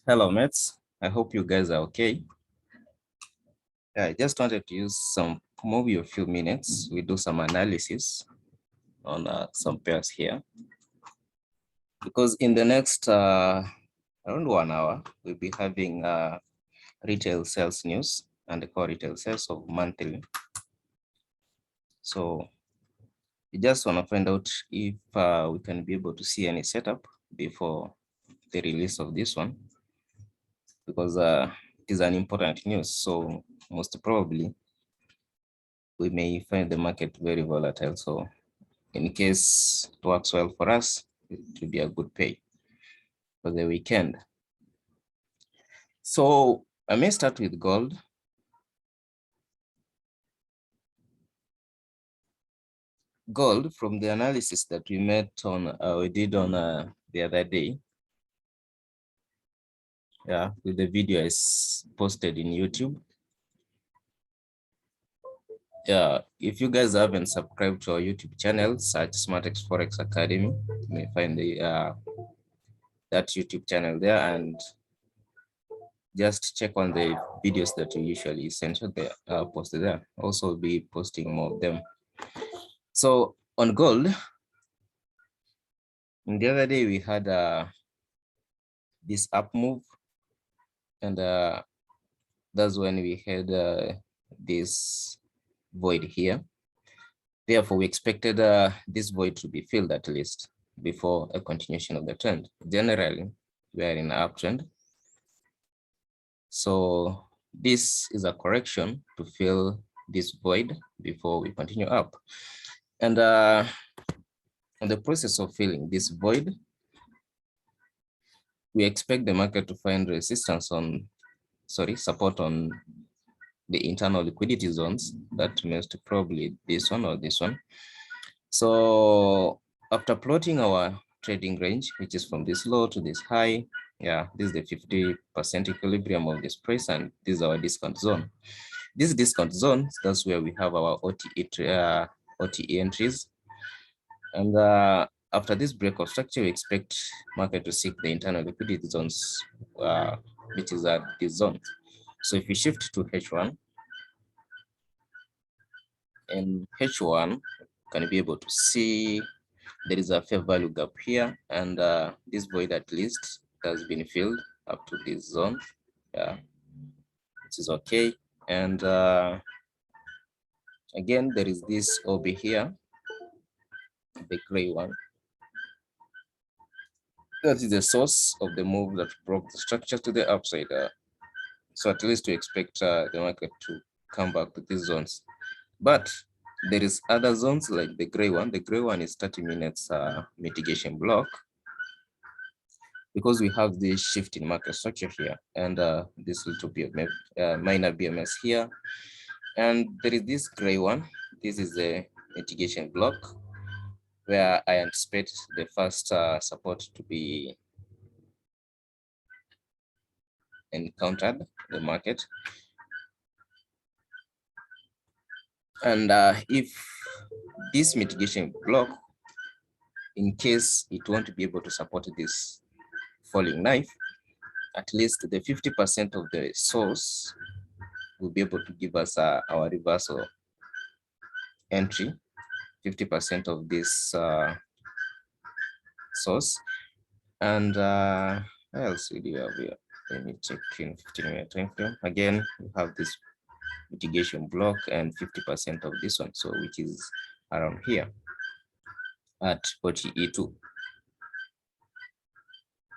Hello, mates. I hope you guys are okay. I just wanted to use maybe a few minutes. We do some analysis on some pairs here. Because in the next around 1 hour, we'll be having retail sales news and the core retail sales of monthly. So we just want to find out if we can be able to see any setup before the release of this one, because it is an important news. So most probably we may find the market very volatile. So in case it works well for us, it will be a good pay for the weekend. So I may start with gold. Gold, from the analysis that we did on the other day, with the video is posted in YouTube. If you guys haven't subscribed to our YouTube channel, search SmartX Forex Academy. You may find that YouTube channel there, and just check on the videos that we usually censor there, posted there. Also be posting more of them. So on gold, the other day we had this up move, and that's when we had this void here. Therefore, we expected this void to be filled at least before a continuation of the trend. Generally, we are in an uptrend. So this is a correction to fill this void before we continue up. And in the process of filling this void, we expect the market to find support on the internal liquidity zones. That most probably this one or this one. So after plotting our trading range, which is from this low to this high, this is the 50% equilibrium of this price, and this is our discount zone. This discount zone, that's where we have our OTE entries. And after this break of structure, we expect market to seek the internal liquidity zones, which is at this zone. So if we shift to H1, in H1, can be able to see there is a fair value gap here, and this void at least has been filled up to this zone. Which is okay. And again, there is this OB here, the gray one. That is the source of the move that broke the structure to the upside. So at least we expect the market to come back to these zones. But there is other zones like the gray one. The gray one is 30 minutes mitigation block, because we have this shift in market structure here, and this little minor BMS here. And there is this gray one. This is the mitigation block, where I anticipate the first support to be encountered the market. And if this mitigation block, in case it won't be able to support this falling knife, at least the 50% of the source will be able to give us our reversal entry, 50% of this source. And what else do we have here? Let me check in 15-minute time frame. Again, we have this mitigation block and 50% of this one, so which is around here at OTE2.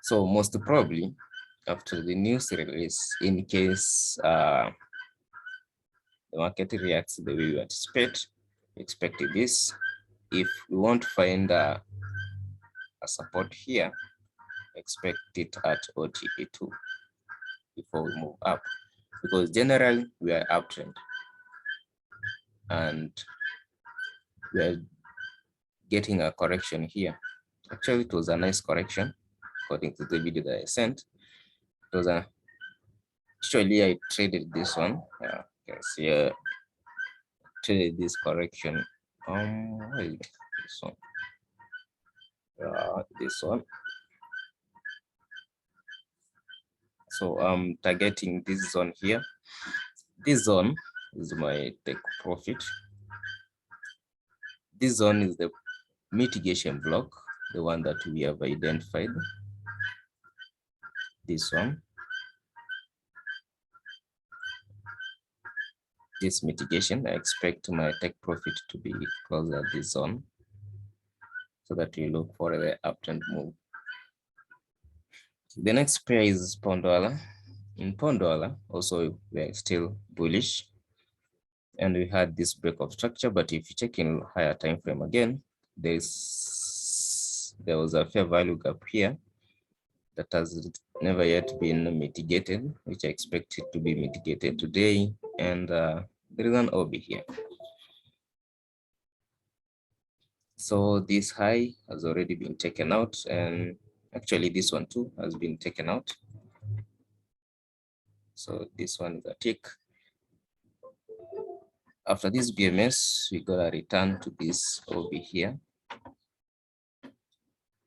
So most probably after the news release, in case the market reacts the way we anticipate, expected this, if we want to find a support here, expect it at OTE2 before we move up, because generally we are uptrend and we are getting a correction here. Actually, it was a nice correction according to the video that I sent. It was actually I traded this one. Yes, yeah, traded this correction. What is this one? This one. So I'm targeting this zone here. This zone is my take profit. This zone is the mitigation block, the one that we have identified. This one. This mitigation, I expect my take profit to be closer to this zone so that we look for the uptrend move. The next pair is pound dollar. In pound dollar, also we are still bullish, and we had this break of structure. But if you check in higher time frame again, there was a fair value gap here that has never yet been mitigated, which I expect it to be mitigated today. And there is an OB here. So this high has already been taken out, and actually this one too has been taken out. So this one is a tick. After this BMS, we got a return to this OB here.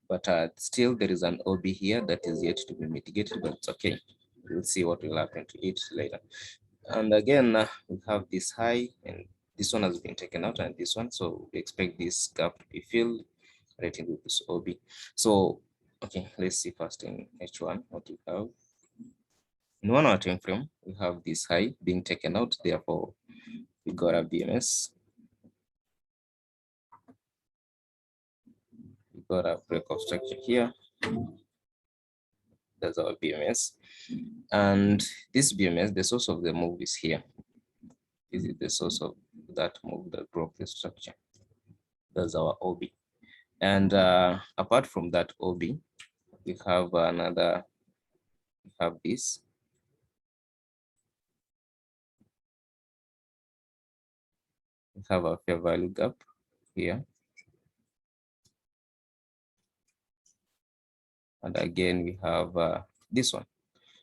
But still there is an OB here that is yet to be mitigated, but it's okay. We'll see what will happen to it later. And again, we have this high, and this one has been taken out, and this one. So we expect this gap to be filled right into this OB. So, okay, let's see first in H1 what we have. In 1 hour time frame, we have this high being taken out. Therefore, we got a BMS. We got a break of structure here. That's our BMS. And this BMS, the source of the move is here. This is the source of that move that broke the structure. That's our OB. And apart from that OB, we have another, we have this. We have a fair value gap here. And again, we have this one.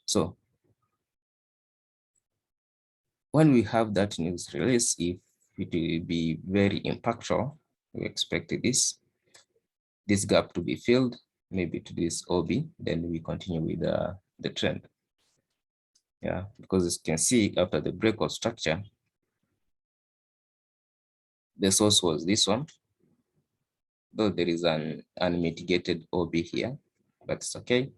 So when we have that news release, if it will be very impactful, we expect this gap to be filled, maybe to this OB, then we continue with the trend. Yeah, because as you can see, after the break of structure, the source was this one, though there is an unmitigated OB here, but it's okay.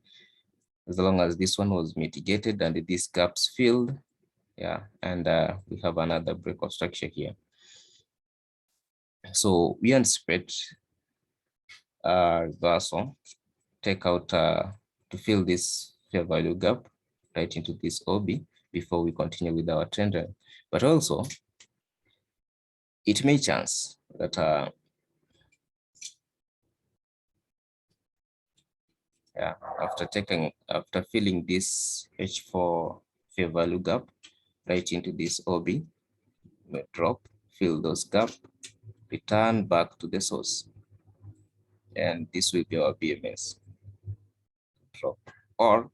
As long as this one was mitigated and these gaps filled, yeah, and we have another break of structure here. So we anticipate reversal, take out to fill this fair value gap right into this OB before we continue with our trend line. But also, it may chance that yeah, after filling this H4 fair value gap right into this OB, may drop, fill those gap, return back to the source, and this will be our BMS drop. Or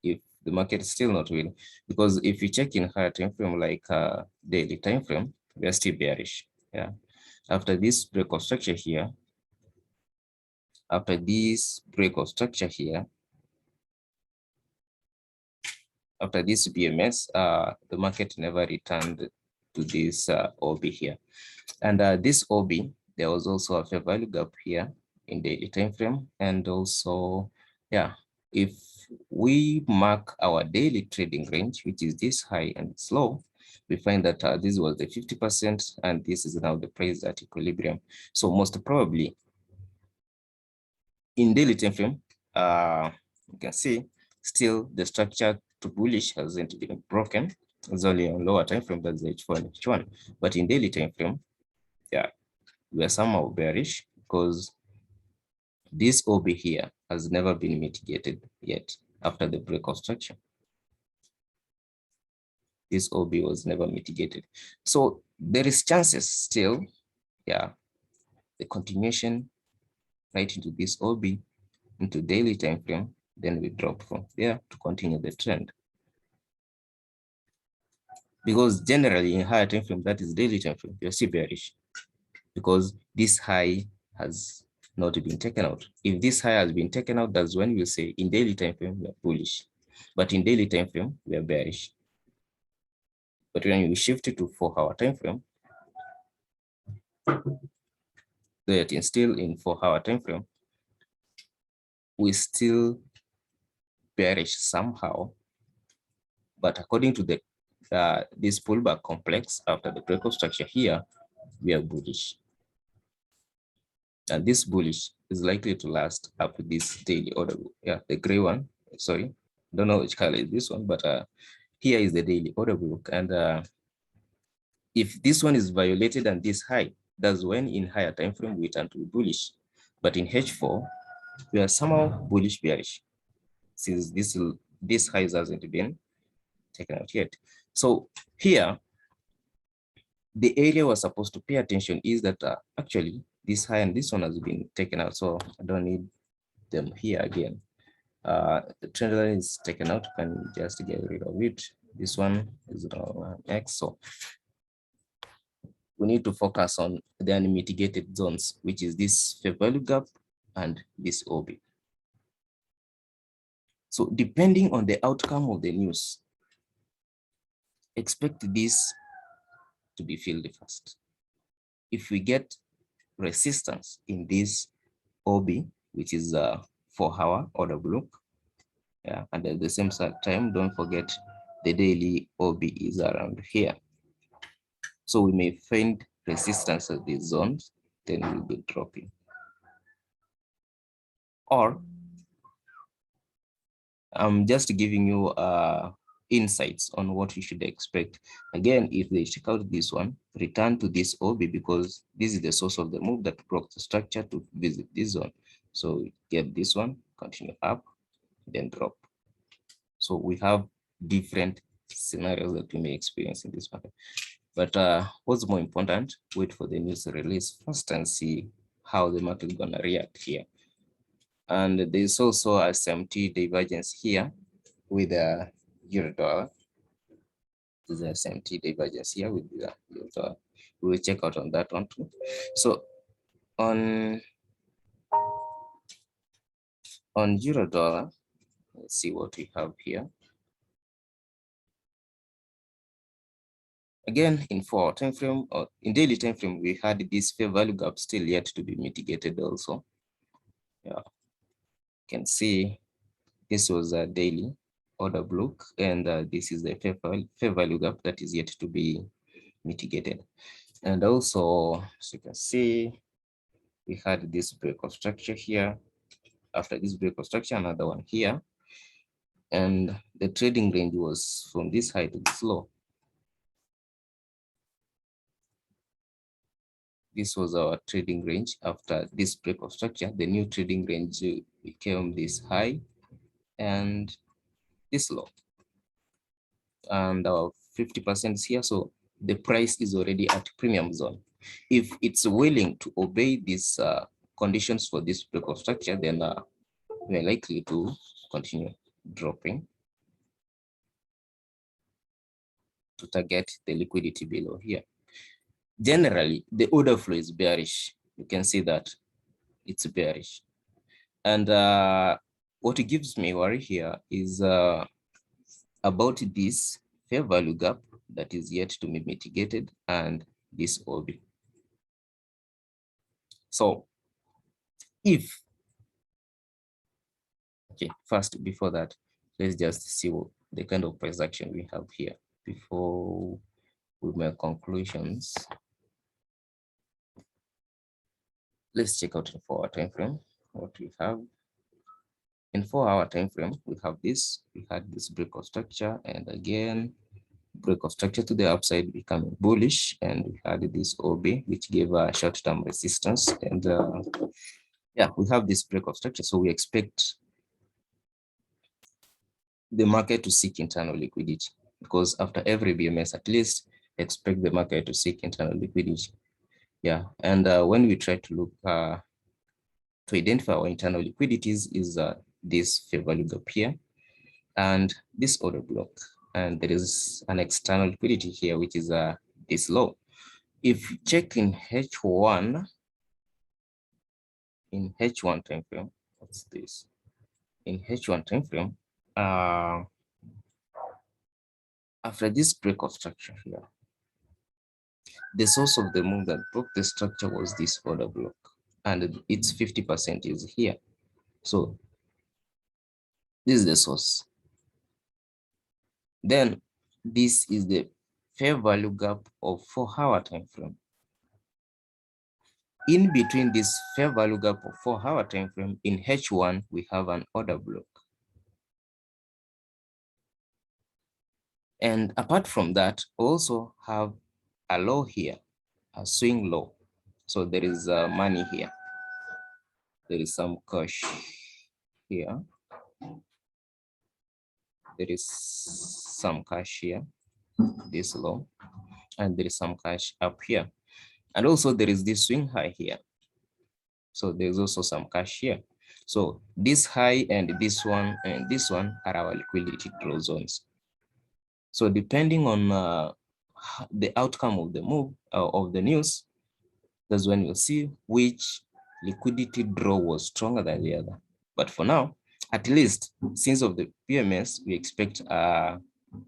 if the market is still not willing, because if you check in higher time frame like daily time frame, we are still bearish. Yeah, after this break of structure here, after this break of structure here, after this BMS, the market never returned to this OB here. And this OB, there was also a fair value gap here in daily time frame. And also, yeah, if we mark our daily trading range, which is this high and it's low, we find that this was the 50% and this is now the price at equilibrium. So most probably in daily time frame, you can see still the structure to bullish hasn't been broken. It's only on lower time frame, that's the H4 and H1. But in daily time frame, yeah, we are somehow bearish because this OB here has never been mitigated yet after the break of structure. This OB was never mitigated. So there is chances still, yeah, the continuation right into this OB into daily time frame, then we drop from there to continue the trend. Because generally in higher time frame, that is daily time frame, you're still bearish because this high has not been taken out. If this high has been taken out, that's when we say in daily time frame, we're bullish. but in daily time frame, we are bearish. But when you shift it to 4-hour time frame, that is still in 4-hour time frame, we still bearish somehow. But according to the this pullback complex after the break of structure here, we are bullish. And this bullish is likely to last up to this daily order book. Yeah, the gray one. Sorry, don't know which color is this one, but here is the daily order book. And if this one is violated and this high, that's when in higher time frame we turn to be bullish. But in H4, we are somehow bullish bearish, since this high hasn't been taken out yet. So here, the area we're supposed to pay attention is that actually this high and this one has been taken out, so I don't need them here again. The trend line is taken out, you can just get rid of it. This one is X, so we need to focus on the unmitigated zones, which is this fair value gap and this OB. So depending on the outcome of the news, expect this to be filled first. If we get resistance in this OB, which is a 4-hour order block, yeah, and at the same time, don't forget the daily OB is around here. So we may find resistance at these zones, then we'll be dropping. Or I'm just giving you insights on what you should expect. Again, if they check out this one, return to this OB because this is the source of the move that broke the structure to visit this zone. So get this one, continue up, then drop. So we have different scenarios that we may experience in this market. But what's more important, wait for the news release first and see how the market is gonna react here. And there's also a SMT divergence here with the euro dollar. There's a SMT divergence here with the euro dollar. We will check out on that one too. So on euro dollar, let's see what we have here. Again, in 4-hour time frame or in daily time frame, we had this fair value gap still yet to be mitigated also. Yeah, you can see this was a daily order block, and this is the fair value gap that is yet to be mitigated. And also, as you can see, we had this break of structure here. After this break of structure, another one here. And the trading range was from this high to this low. This was our trading range. After this break of structure, the new trading range became this high and this low. And our 50% is here. So the price is already at premium zone. If it's willing to obey these conditions for this break of structure, then we're likely to continue dropping to target the liquidity below here. Generally, the order flow is bearish. You can see that it's bearish. And what gives me worry here is about this fair value gap that is yet to be mitigated and this OB. So if, okay, first, before that, let's just see what the kind of price action we have here before we make conclusions. Let's check out in 4-hour time frame what we have. In 4-hour time frame, we have this. We had this break of structure, and again, break of structure to the upside becoming bullish, and we had this OB, which gave a short-term resistance. And yeah, we have this break of structure, so we expect the market to seek internal liquidity, because after every BMS, at least expect the market to seek internal liquidity. Yeah, and when we try to look to identify our internal liquidities is this fair value gap here and this order block, and there is an external liquidity here, which is this low. If you check in H1, time frame, what's this? In H1 time frame, after this break of structure here, the source of the move that broke the structure was this order block, and its 50% is here. So this is the source. Then this is the fair value gap of 4-hour time frame. In between this fair value gap of 4-hour time frame, in H1 we have an order block. And apart from that, also have a low here, a swing low. So there is money here. There is some cash here. There is some cash here, this low, and there is some cash up here. And also there is this swing high here. So there's also some cash here. So this high and this one are our liquidity draw zones. So depending on the outcome of the move of the news, that's when you'll see which liquidity draw was stronger than the other. But for now, at least since of the PMS, we expect a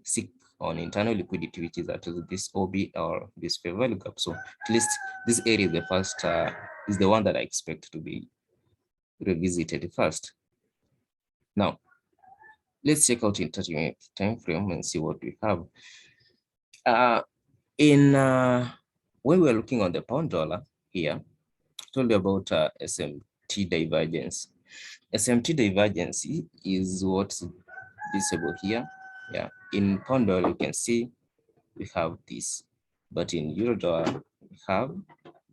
SIC on internal liquidity, which is at this OB or this fair value gap. So at least this area is the first, is the one that I expect to be revisited first. Now, let's check out in 30-minute time frame and see what we have. When we're looking on the pound dollar here, I told you about SMT divergence. SMT divergence is what's visible here. Yeah, in pound dollar you can see we have this, but in euro dollar we have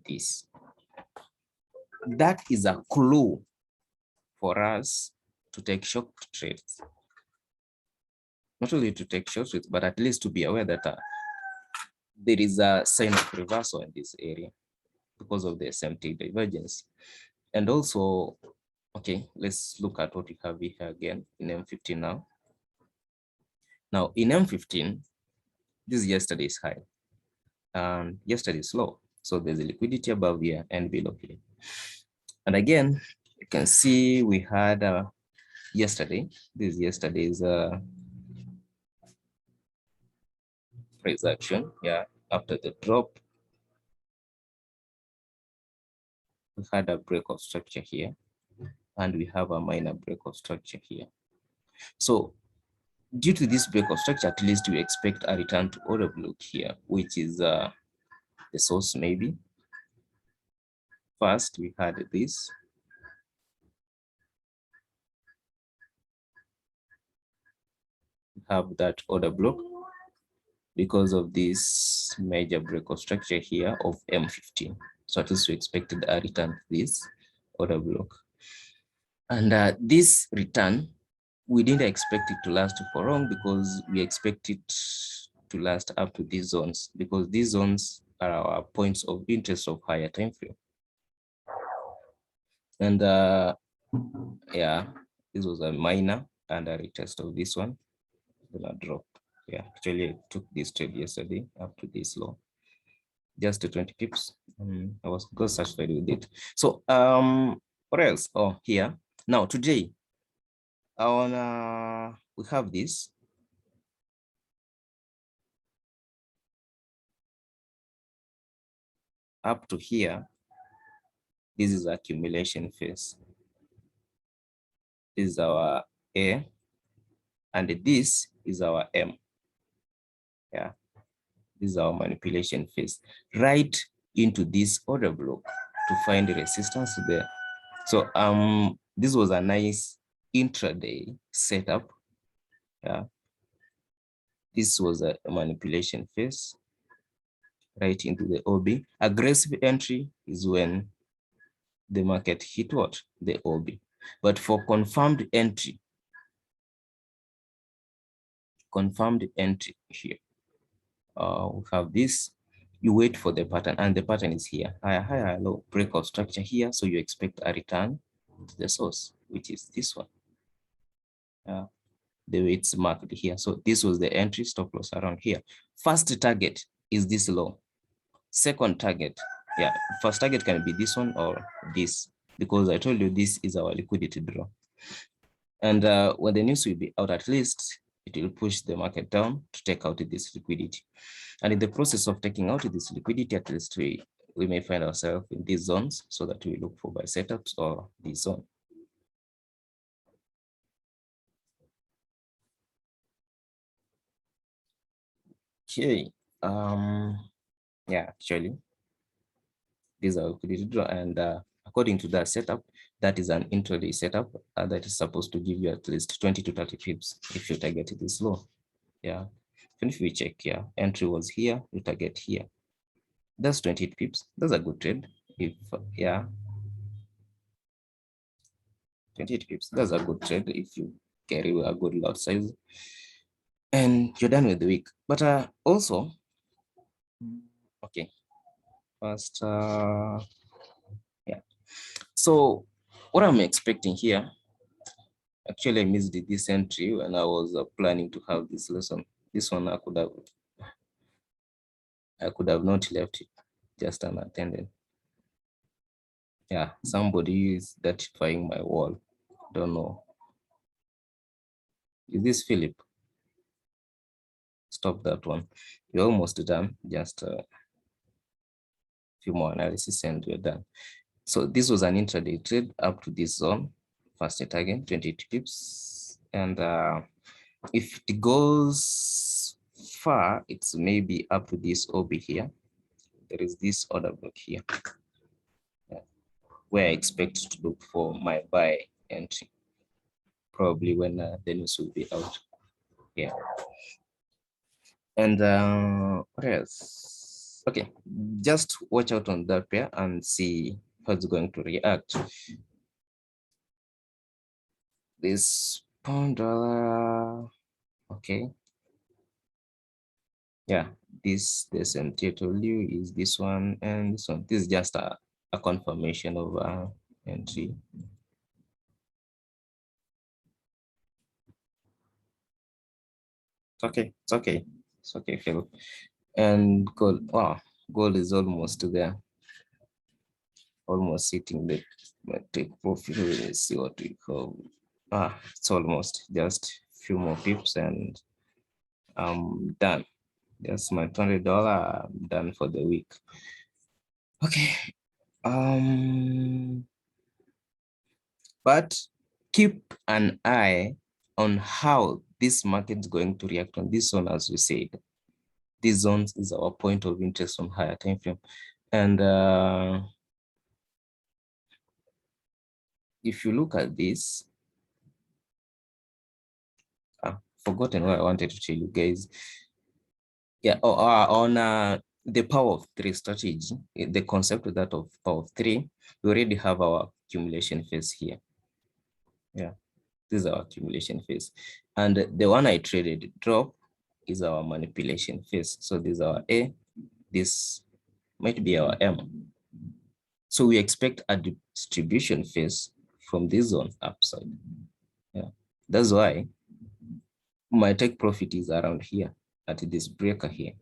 this. That is a clue for us to take short trades. Not only to take short trades, but at least to be aware that there is a sign of reversal in this area because of the SMT divergence. And also, okay, let's look at what we have here again in M15 now. Now in M15, this is yesterday's high and yesterday's low. So there's a liquidity above here and below here. And again, you can see we had yesterday, this is yesterday's price action. Yeah, after the drop, we had a break of structure here, and we have a minor break of structure here. So due to this break of structure, at least we expect a return to order block here, which is the source maybe. First, we had this. We have that order block because of this major break of structure here of M15. So at least we expected a return to this order block. And this return, we didn't expect it to last for long because we expect it to last up to these zones, because these zones are our points of interest of higher time frame. And yeah, this was a minor and a retest of this one, then a drop. Yeah, actually I took this trade yesterday up to this low, just to 20 pips. I was good satisfied with it. So what else? Oh, here now today on we have this. Up to here, this is accumulation phase. This is our A, and this is our M. Yeah, this is our manipulation phase. Right into this order block to find the resistance there. So this was a nice intraday setup. Yeah, this was a manipulation phase right into the OB. Aggressive entry is when the market hit what? The OB. But for confirmed entry here, we have this. You wait for the pattern, and the pattern is here. Higher, low, break of structure here. So you expect a return to the source, which is this one. The way it's marked here. So this was the entry, stop loss around here. First target is this low. Second target, yeah, first target can be this one or this, because I told you this is our liquidity draw. And when the news will be out, at least it will push the market down to take out this liquidity. And in the process of taking out this liquidity, at least we may find ourselves in these zones so that we look for buy setups or this zone. Okay. Yeah, actually, these are liquidity draw, and according to that setup, that is an intraday setup that is supposed to give you at least 20 to 30 pips if you target this low. Yeah, and if we check here, entry was here, you target here. That's 28 pips. That's a good trade. If yeah, 28 pips. That's a good trade if you carry a good lot size and you're done with the week. But also, okay, first, yeah. So what I'm expecting here, actually I missed this entry when I was planning to have this lesson. This one I could have not left it, just unattended. Yeah, somebody is identifying my wall. Don't know. Is this Philip? Stop that one. You're almost done. Just a few more analysis and you're done. So this was an intraday trade up to this zone. First target 22 pips. And if it goes far, it's maybe up to this OB here. There is this order block here, where I expect to look for my buy entry, probably when the news will be out. Yeah. And what else? Okay, just watch out on that pair and see how it's going to react. This pound dollar, okay. Yeah, this MTW is this one and this one. This is just a confirmation of entry. It's okay, it's okay, it's okay, Phil. And gold, wow, gold is almost there, almost sitting there. Take profit. Let's see what we call. It's almost just a few more pips and I'm done. That's my $20. I'm done for the week. Okay. But keep an eye on how this market is going to react on this one, as we said. These zones is our point of interest on higher time frame. And if you look at this, I've forgotten what I wanted to tell you guys. Yeah, on the power of three strategy, the concept of that of power of three, we already have our accumulation phase here. Yeah, this is our accumulation phase. And the one I traded drop is our manipulation phase. So this is our A, this might be our M. So we expect a distribution phase from this zone upside. Yeah, that's why my take profit is around here at this breaker here.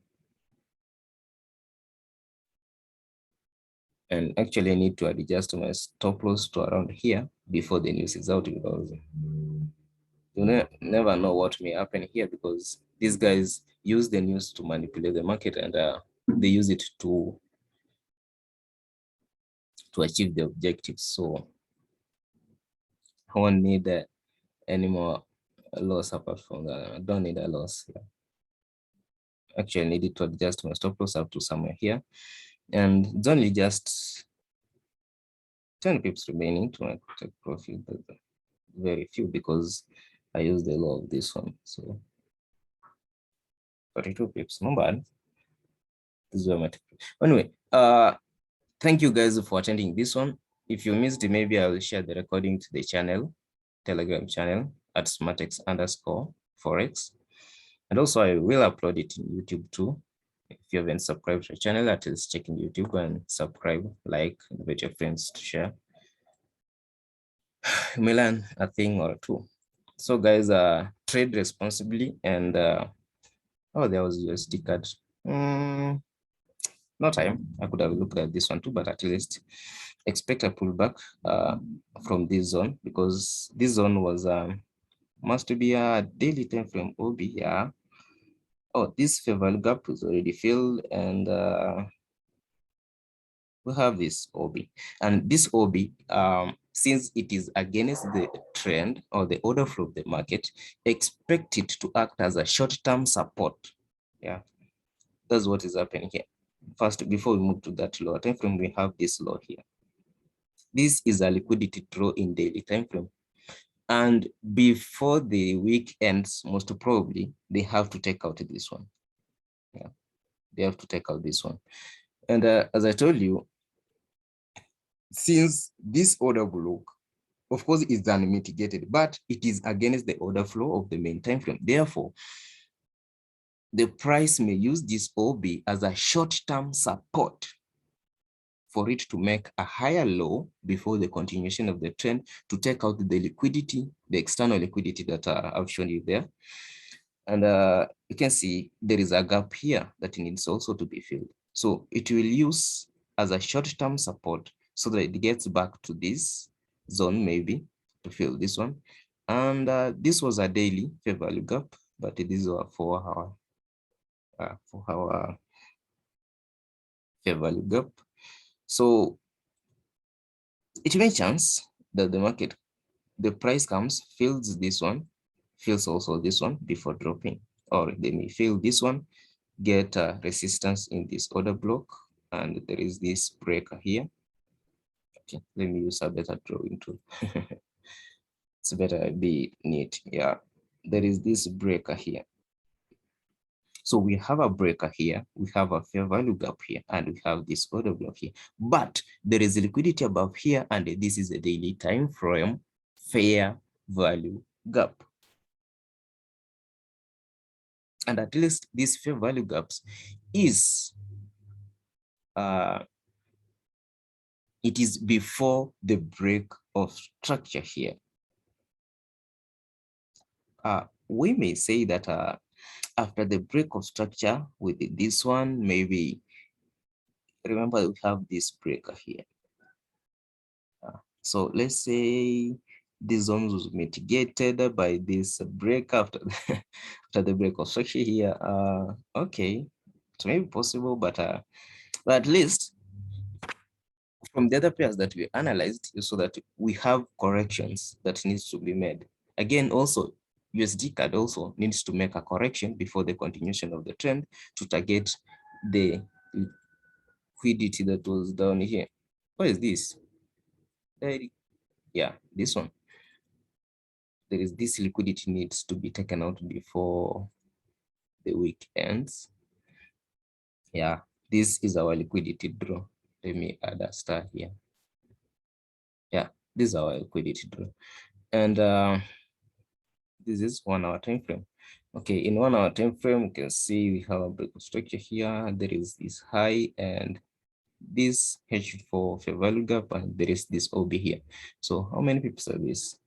And actually I need to adjust my stop loss to around here before the news is out, because you never know what may happen here, because these guys use the news to manipulate the market, and they use it to achieve the objectives. So I won't need any more loss apart from that. I don't need a loss here. Actually, I needed to adjust my stop loss up to somewhere here, and it's only just 10 pips remaining to my take profit. Very few, because I use the low of this one. So 32 pips, not bad. This is where my anyway. Thank you guys for attending this one. If you missed it, maybe I'll share the recording to the channel, Telegram channel at smartex_forex. And also I will upload it in YouTube too. If you haven't subscribed to the channel, at least check in YouTube and subscribe, like, invite your friends to share. You may learn a thing or two. So guys, trade responsibly, and oh, there was Usdcad. no time. I could have looked at this one too, but at least expect a pullback from this zone, because this zone was must be a daily time frame OB. Yeah. Oh, this fair value gap is already filled, and we have this OB, and this OB, since it is against the trend or the order flow of the market, expect it to act as a short-term support. Yeah, that's what is happening here. First, before we move to that lower time frame, we have this low here. This is a liquidity draw in daily time frame, and before the week ends, most probably they have to take out this one. Yeah, they have to take out this one, and as I told you, since this order block, of course, is unmitigated, but it is against the order flow of the main time frame. Therefore, the price may use this OB as a short-term support for it to make a higher low before the continuation of the trend, to take out the liquidity, the external liquidity that I've shown you there. And you can see there is a gap here that needs also to be filled. So it will use as a short-term support so that it gets back to this zone, maybe to fill this one. And this was a daily fair value gap, but these are for our fair value gap. So it may chance that the price comes, fills this one, fills also this one before dropping, or they may fill this one, get resistance in this order block, and there is this breaker here. Okay, let me use a better drawing tool. It's better be neat. Yeah, there is this breaker here. So we have a breaker here, we have a fair value gap here, and we have this order block here. But there is liquidity above here, and this is a daily time frame fair value gap. And at least these fair value gaps is it is before the break of structure here. We may say that after the break of structure with this one, maybe remember we have this breaker here. So let's say this zone was mitigated by this break after after the break of structure here. Okay, it may be possible, but at least from the other pairs that we analyzed, so that we have corrections that needs to be made. Again, also Usdcad also needs to make a correction before the continuation of the trend to target the liquidity that was down here. What is this? Yeah, this one. There is this liquidity needs to be taken out before the week ends. Yeah, this is our liquidity draw. Let me add a star here. Yeah, this is our liquidity draw. And this is 1 hour time frame. Okay, in 1 hour time frame, you can see we have a break of structure here. There is this high and this H4 fair value gap, and there is this OB here. So how many pips are this?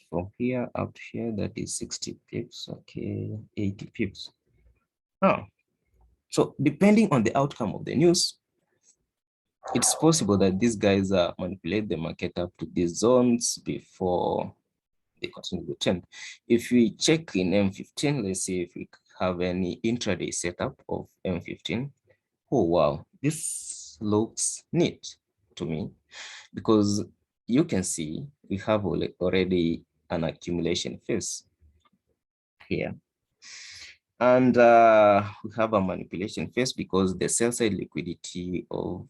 From here up to here, that is 60 pips. Okay, 80 pips. Oh, so depending on the outcome of the news, it's possible that these guys manipulate the market up to these zones before they continue the trend. If we check in M15, let's see if we have any intraday setup of M15. Oh, wow, this looks neat to me, because you can see we have already an accumulation phase here. And we have a manipulation phase because the sell side liquidity of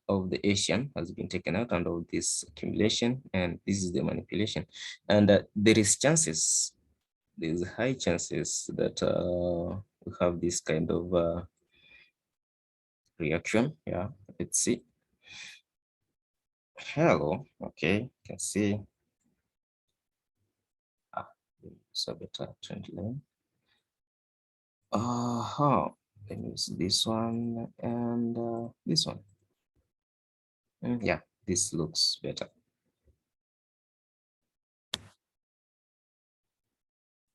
of the Asian has been taken out under this accumulation, and this is the manipulation. And there is there's high chances that we have this kind of reaction. Yeah, let's see. Hello, okay, you can see it's a better trend line. Let me use this one and this one. Yeah, this looks better.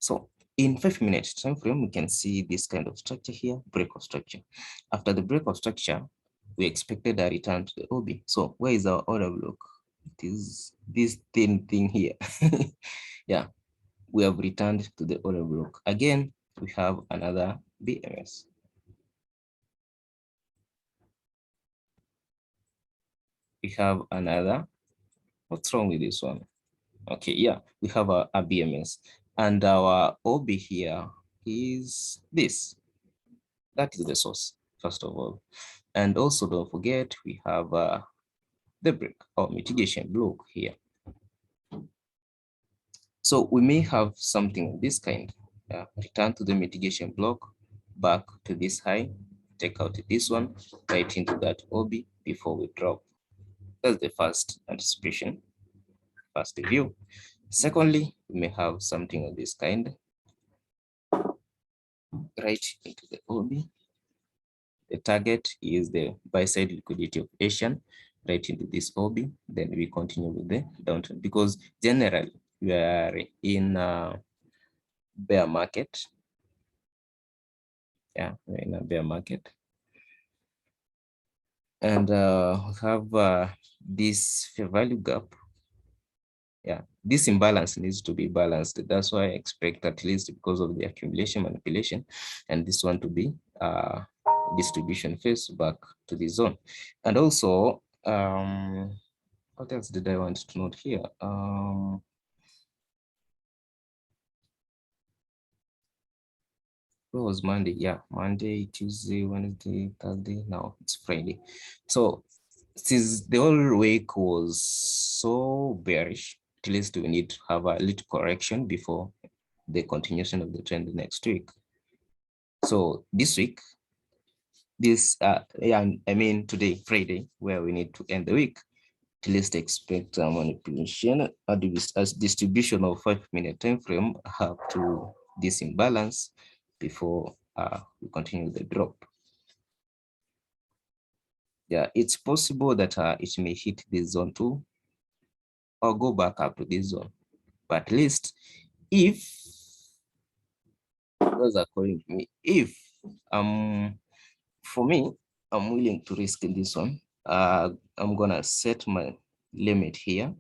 So in 5-minute time frame, we can see this kind of structure here, break of structure. After the break of structure, we expected a return to the OB. So where is our order block? It is this thin thing here. Yeah, we have returned to the order block. Again, we have another BMS. We have another, what's wrong with this one? Okay, yeah, we have a BMS, and our OB here is this. That is the source, first of all. And also don't forget, we have the break or mitigation block here. So we may have something of this kind. Return to the mitigation block, back to this high, take out this one, right into that OB before we drop. That's the first anticipation, first view. Secondly, we may have something of this kind, right into the OB. The target is the buy side liquidity of Asian, right into this OB. Then we continue with the downtrend, because generally we are in a bear market. Yeah, we're in a bear market. And we have this fair value gap. Yeah, this imbalance needs to be balanced. That's why I expect, at least because of the accumulation manipulation, and this one to be distribution phase back to the zone. And also, what else did I want to note here? It was Monday. Yeah, Monday, Tuesday, Wednesday, Thursday. Now it's Friday. So since the whole week was so bearish, at least we need to have a little correction before the continuation of the trend next week. So this week, yeah, I mean today, Friday, where we need to end the week, at least expect a manipulation, a distribution of 5-minute time frame up to this imbalance before we continue the drop. Yeah, it's possible that it may hit this zone too, or go back up to this zone. But at least if, those according to me, if for me, I'm willing to risk in this one. I'm gonna set my limit here,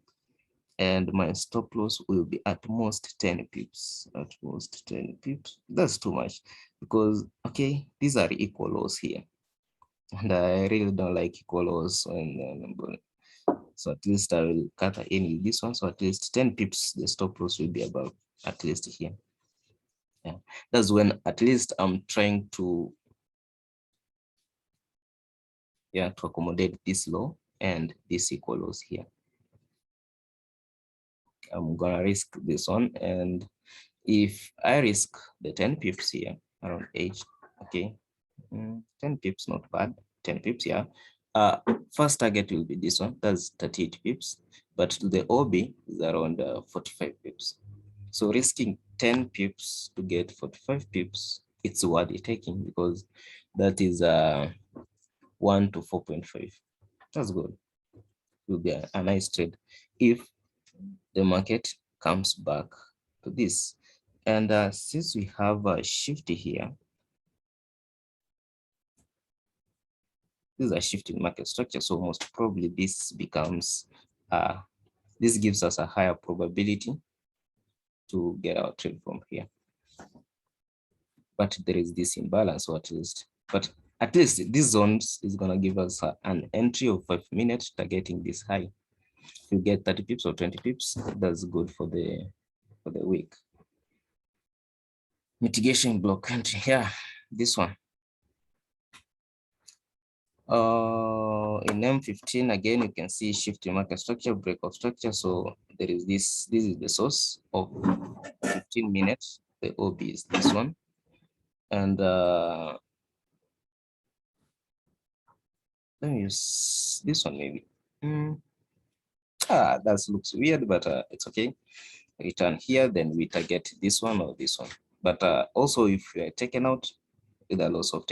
and my stop loss will be at most 10 pips. At most 10 pips. That's too much, because okay, these are equal lows here, and I really don't like equal lows. So at least I will cut in this one. So at least 10 pips, the stop loss will be about at least here. Yeah, that's when at least I'm trying to, yeah, to accommodate this low and this equal lows here. I'm gonna risk this one, and if I risk the 10 pips here around 8, okay, 10 pips, not bad, 10 pips, yeah. First target will be this one, that's 38 pips, but to the OB is around 45 pips. So risking 10 pips to get 45 pips, it's worth it taking, because that is 1 to 4.5. That's good. It will be a nice trade if the market comes back to this. And since we have a shift here, this is a shift in market structure, so most probably this becomes, this gives us a higher probability to get our trade from here. But there is this imbalance, or at least this zones is gonna give us an entry of 5 minutes targeting this high. If you get 30 pips or 20 pips, that's good for the week. Mitigation block entry, yeah, this one. In M15 again, you can see shift in market structure, break of structure. So there is this is the source of 15 minutes. The OB is this one, and let me use this one maybe. That looks weird, but it's okay. Return here, then we target this one or this one. But also, if you are taken out with a loss of 10,